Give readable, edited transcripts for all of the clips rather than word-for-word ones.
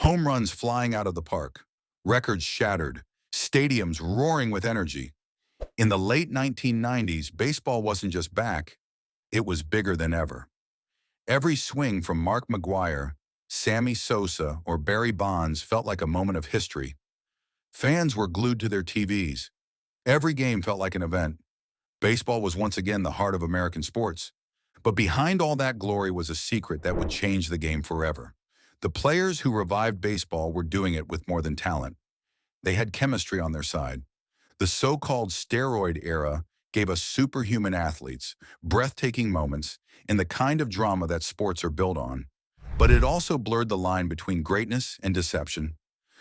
Home runs flying out of the park, records shattered, stadiums roaring with energy. In the late 1990s, baseball wasn't just back, it was bigger than ever. Every swing from Mark McGwire, Sammy Sosa, or Barry Bonds felt like a moment of history. Fans were glued to their TVs. Every game felt like an event. Baseball was once again the heart of American sports. But behind all that glory was a secret that would change the game forever. The players who revived baseball were doing it with more than talent. They had chemistry on their side. The so-called steroid era gave us superhuman athletes, breathtaking moments, and the kind of drama that sports are built on. But it also blurred the line between greatness and deception.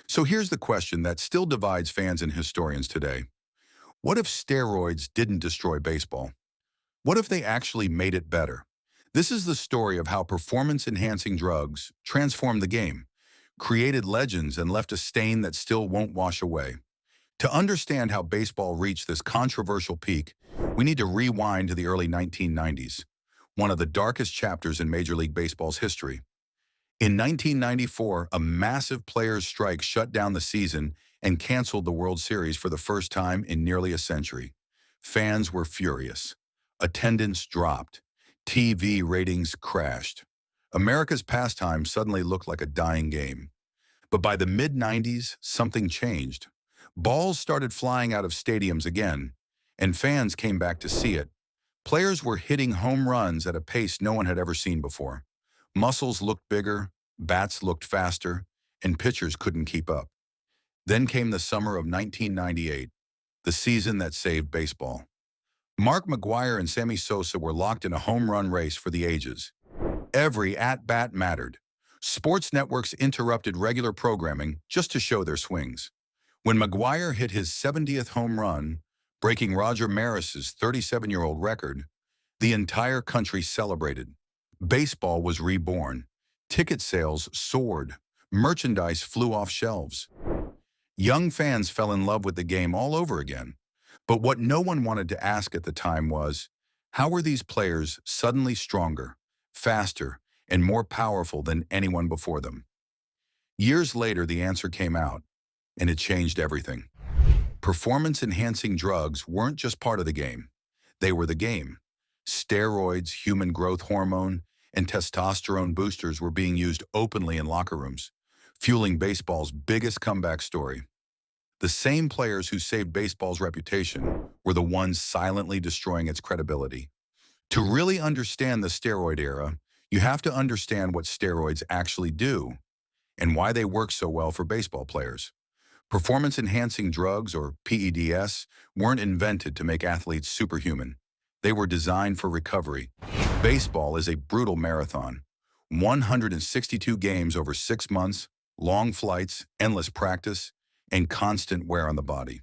So here's the question that still divides fans and historians today. What if steroids didn't destroy baseball? What if they actually made it better? This is the story of how performance-enhancing drugs transformed the game, created legends, and left a stain that still won't wash away. To understand how baseball reached this controversial peak, we need to rewind to the early 1990s, one of the darkest chapters in Major League Baseball's history. In 1994, a massive players' strike shut down the season and canceled the World Series for the first time in nearly a century. Fans were furious. Attendance dropped. TV ratings crashed. America's pastime suddenly looked like a dying game. But by the mid-90s, something changed. Balls started flying out of stadiums again, and fans came back to see it. Players were hitting home runs at a pace no one had ever seen before. Muscles looked bigger, bats looked faster, and pitchers couldn't keep up. Then came the summer of 1998, the season that saved baseball. Mark McGwire and Sammy Sosa were locked in a home run race for the ages. Every at-bat mattered. Sports networks interrupted regular programming just to show their swings. When McGwire hit his 70th home run, breaking Roger Maris's 37-year-old record, the entire country celebrated. Baseball was reborn. Ticket sales soared. Merchandise flew off shelves. Young fans fell in love with the game all over again. But what no one wanted to ask at the time was, how were these players suddenly stronger, faster, and more powerful than anyone before them? Years later, the answer came out, and it changed everything. Performance-enhancing drugs weren't just part of the game. They were the game. Steroids, human growth hormone, and testosterone boosters were being used openly in locker rooms, fueling baseball's biggest comeback story. The same players who saved baseball's reputation were the ones silently destroying its credibility. To really understand the steroid era, you have to understand what steroids actually do and why they work so well for baseball players. Performance-enhancing drugs, or PEDs, weren't invented to make athletes superhuman. They were designed for recovery. Baseball is a brutal marathon. 162 games over 6 months, long flights, endless practice, and constant wear on the body.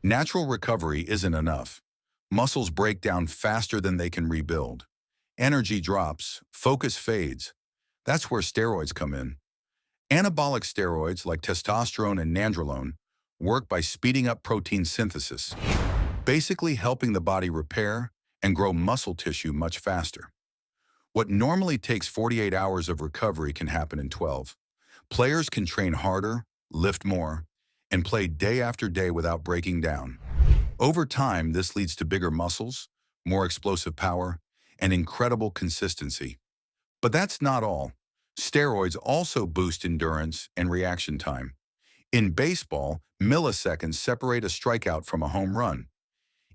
Natural recovery isn't enough. Muscles break down faster than they can rebuild. Energy drops, focus fades. That's where steroids come in. Anabolic steroids like testosterone and nandrolone work by speeding up protein synthesis, basically helping the body repair and grow muscle tissue much faster. What normally takes 48 hours of recovery can happen in 12. Players can train harder, lift more, and play day after day without breaking down. Over time, this leads to bigger muscles, more explosive power, and incredible consistency. But that's not all. Steroids also boost endurance and reaction time. In baseball, milliseconds separate a strikeout from a home run.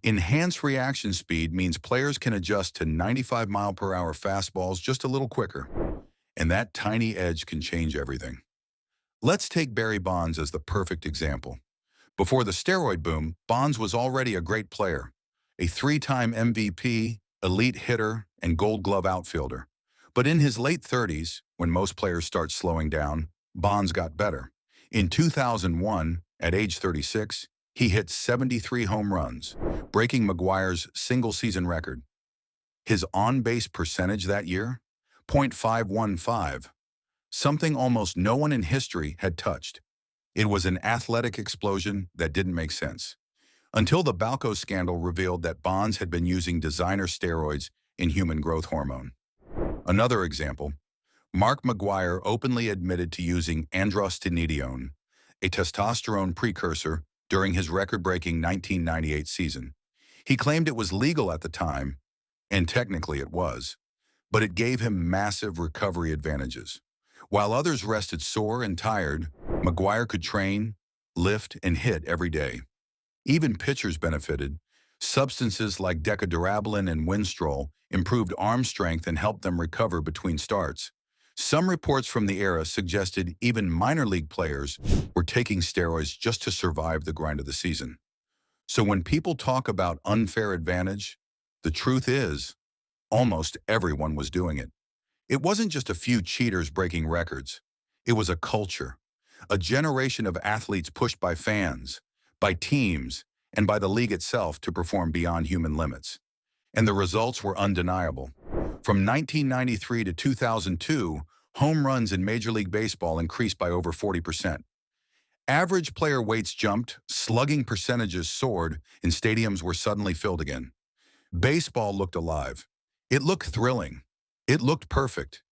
Enhanced reaction speed means players can adjust to 95-mile-per-hour fastballs just a little quicker, and that tiny edge can change everything. Let's take Barry Bonds as the perfect example. Before the steroid boom, Bonds was already a great player, a 3-time MVP, elite hitter, and Gold Glove outfielder. But in his late 30s, when most players start slowing down, Bonds got better. In 2001, at age 36, he hit 73 home runs, breaking McGwire's single-season record. His on-base percentage that year? .515. Something almost no one in history had touched. It was an athletic explosion that didn't make sense. Until the Balco scandal revealed that Bonds had been using designer steroids in human growth hormone. Another example, Mark McGuire openly admitted to using androstenedione, a testosterone precursor, during his record-breaking 1998 season. He claimed it was legal at the time, and technically it was, but it gave him massive recovery advantages. While others rested sore and tired, McGuire could train, lift, and hit every day. Even pitchers benefited. Substances like decadurabolin and Winstrol improved arm strength and helped them recover between starts. Some reports from the era suggested even minor league players were taking steroids just to survive the grind of the season. So when people talk about unfair advantage, the truth is, almost everyone was doing it. It wasn't just a few cheaters breaking records. It was a culture, a generation of athletes pushed by fans, by teams, and by the league itself to perform beyond human limits. And the results were undeniable. From 1993 to 2002, home runs in Major League Baseball increased by over 40%. Average player weights jumped, slugging percentages soared, and stadiums were suddenly filled again. Baseball looked alive. It looked thrilling. It looked perfect.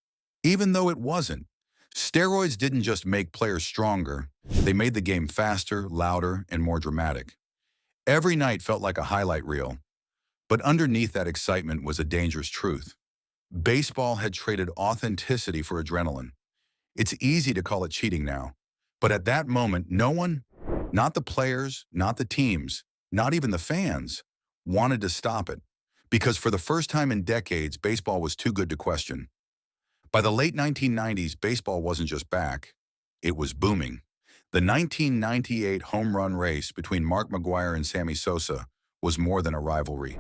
Even though it wasn't. Steroids didn't just make players stronger, they made the game faster, louder, and more dramatic. Every night felt like a highlight reel, but underneath that excitement was a dangerous truth. Baseball had traded authenticity for adrenaline. It's easy to call it cheating now, but at that moment, no one, not the players, not the teams, not even the fans, wanted to stop it, because for the first time in decades, baseball was too good to question. By the late 1990s, baseball wasn't just back, it was booming. The 1998 home run race between Mark McGuire and Sammy Sosa was more than a rivalry.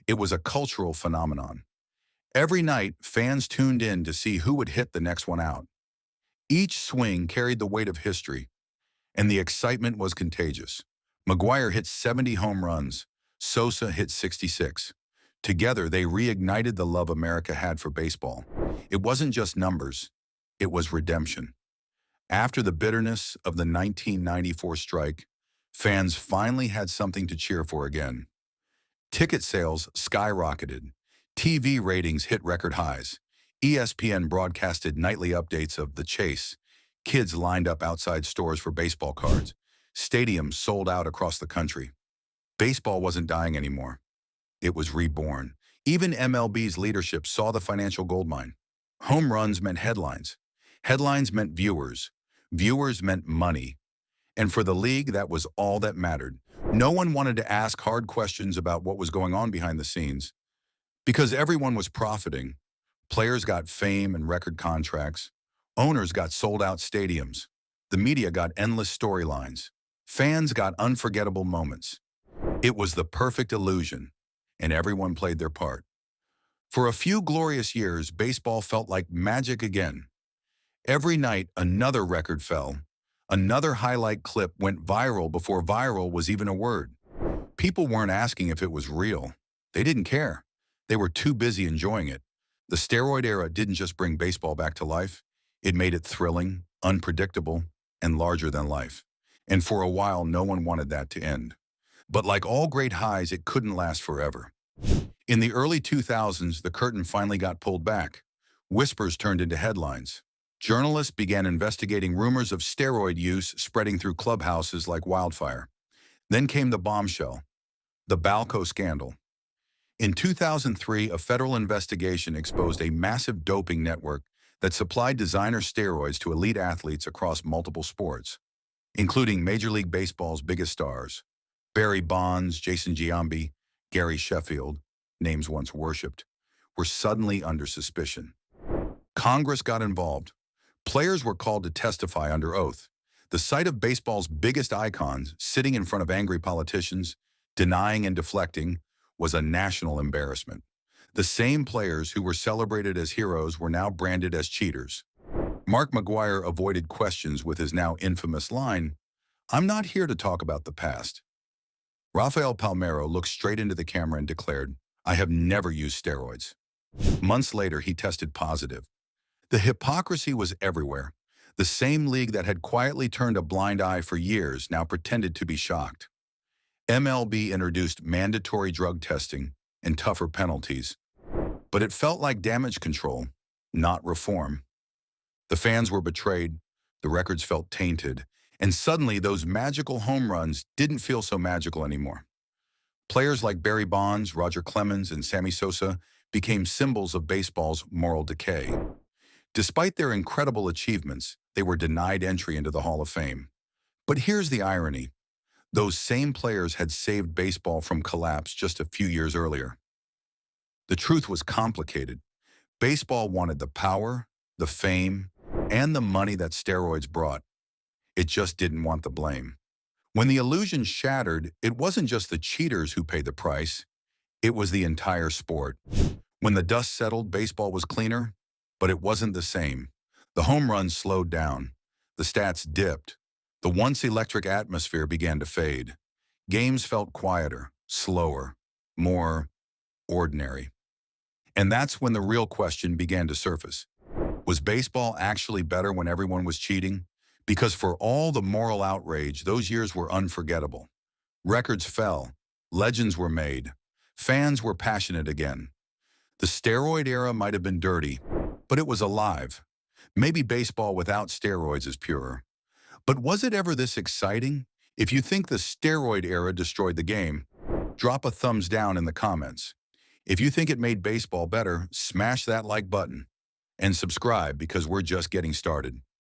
It was a cultural phenomenon. Every night, fans tuned in to see who would hit the next one out. Each swing carried the weight of history, and the excitement was contagious. McGuire hit 70 home runs, Sosa hit 66. Together, they reignited the love America had for baseball. It wasn't just numbers, it was redemption. After the bitterness of the 1994 strike, fans finally had something to cheer for again. Ticket sales skyrocketed. TV ratings hit record highs. ESPN broadcasted nightly updates of The Chase. Kids lined up outside stores for baseball cards. Stadiums sold out across the country. Baseball wasn't dying anymore. It was reborn. Even MLB's leadership saw the financial goldmine. Home runs meant headlines. Headlines meant viewers. Viewers meant money. And for the league, that was all that mattered. No one wanted to ask hard questions about what was going on behind the scenes. Because everyone was profiting. Players got fame and record contracts. Owners got sold-out stadiums. The media got endless storylines. Fans got unforgettable moments. It was the perfect illusion, and everyone played their part. For a few glorious years, baseball felt like magic again. Every night, another record fell. Another highlight clip went viral before viral was even a word. People weren't asking if it was real. They didn't care. They were too busy enjoying it. The steroid era didn't just bring baseball back to life. It made it thrilling, unpredictable, and larger than life. And for a while, no one wanted that to end. But like all great highs, it couldn't last forever. In the early 2000s, the curtain finally got pulled back. Whispers turned into headlines. Journalists began investigating rumors of steroid use spreading through clubhouses like wildfire. Then came the bombshell, the Balco scandal. In 2003, a federal investigation exposed a massive doping network that supplied designer steroids to elite athletes across multiple sports, including Major League Baseball's biggest stars. Barry Bonds, Jason Giambi, Gary Sheffield, names once worshipped, were suddenly under suspicion. Congress got involved. Players were called to testify under oath. The sight of baseball's biggest icons sitting in front of angry politicians, denying and deflecting, was a national embarrassment. The same players who were celebrated as heroes were now branded as cheaters. Mark McGuire avoided questions with his now infamous line, "I'm not here to talk about the past." Rafael Palmeiro looked straight into the camera and declared, "I have never used steroids." Months later, he tested positive. The hypocrisy was everywhere. The same league that had quietly turned a blind eye for years now pretended to be shocked. MLB introduced mandatory drug testing and tougher penalties, but it felt like damage control, not reform. The fans were betrayed, the records felt tainted, and suddenly those magical home runs didn't feel so magical anymore. Players like Barry Bonds, Roger Clemens, and Sammy Sosa became symbols of baseball's moral decay. Despite their incredible achievements, they were denied entry into the Hall of Fame. But here's the irony. Those same players had saved baseball from collapse just a few years earlier. The truth was complicated. Baseball wanted the power, the fame, and the money that steroids brought. It just didn't want the blame. When the illusion shattered, it wasn't just the cheaters who paid the price, it was the entire sport. When the dust settled, baseball was cleaner, but it wasn't the same. The home runs slowed down. The stats dipped. The once electric atmosphere began to fade. Games felt quieter, slower, more ordinary. And that's when the real question began to surface. Was baseball actually better when everyone was cheating? Because for all the moral outrage, those years were unforgettable. Records fell. Legends were made. Fans were passionate again. The steroid era might have been dirty, but it was alive. Maybe baseball without steroids is purer. But was it ever this exciting? If you think the steroid era destroyed the game, drop a thumbs down in the comments. If you think it made baseball better, smash that like button and subscribe because we're just getting started.